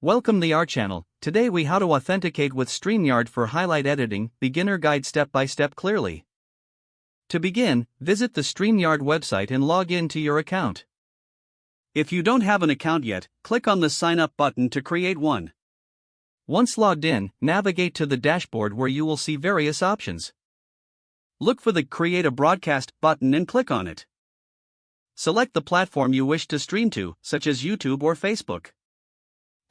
Welcome to our channel. Today we how to authenticate with StreamYard for highlight editing, beginner guide step by step clearly. To begin, visit the StreamYard website and log in to your account. If you don't have an account yet, click on the sign up button to create one. Once logged in, navigate to the dashboard where you will see various options. Look for the Create a Broadcast button and click on it. Select the platform you wish to stream to, such as YouTube or Facebook.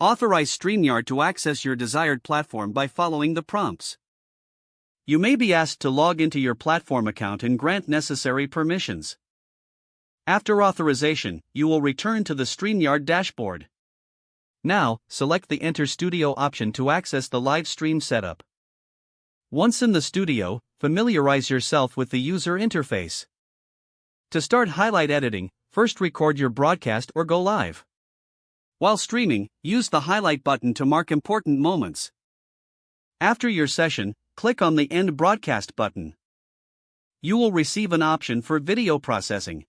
Authorize StreamYard to access your desired platform by following the prompts. You may be asked to log into your platform account and grant necessary permissions. After authorization, you will return to the StreamYard dashboard. Now, select the Enter Studio option to access the live stream setup. Once in the studio, familiarize yourself with the user interface. To start highlight editing, first record your broadcast or go live. While streaming, use the highlight button to mark important moments. After your session, click on the End Broadcast button. You will receive an option for video processing.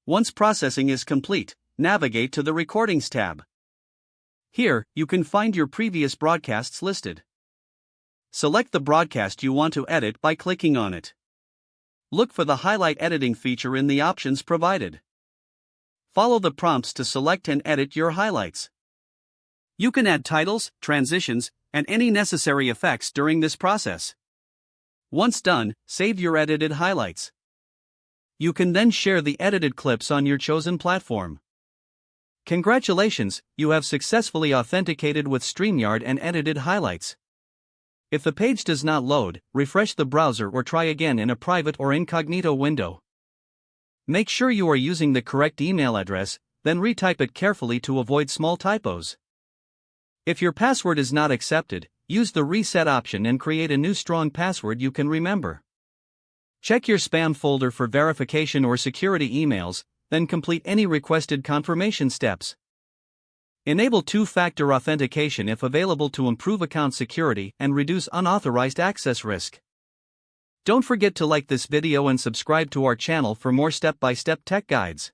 Once processing is complete, navigate to the Recordings tab. Here, you can find your previous broadcasts listed. Select the broadcast you want to edit by clicking on it. Look for the highlight editing feature in the options provided. Follow the prompts to select and edit your highlights. You can add titles, transitions, and any necessary effects during this process. Once done, save your edited highlights. You can then share the edited clips on your chosen platform. Congratulations, you have successfully authenticated with StreamYard and edited highlights. If the page does not load, refresh the browser or try again in a private or incognito window. Make sure you are using the correct email address, then retype it carefully to avoid small typos. If your password is not accepted, use the reset option and create a new strong password you can remember. Check your spam folder for verification or security emails, then complete any requested confirmation steps. Enable two-factor authentication if available to improve account security and reduce unauthorized access risk. Don't forget to like this video and subscribe to our channel for more step-by-step tech guides.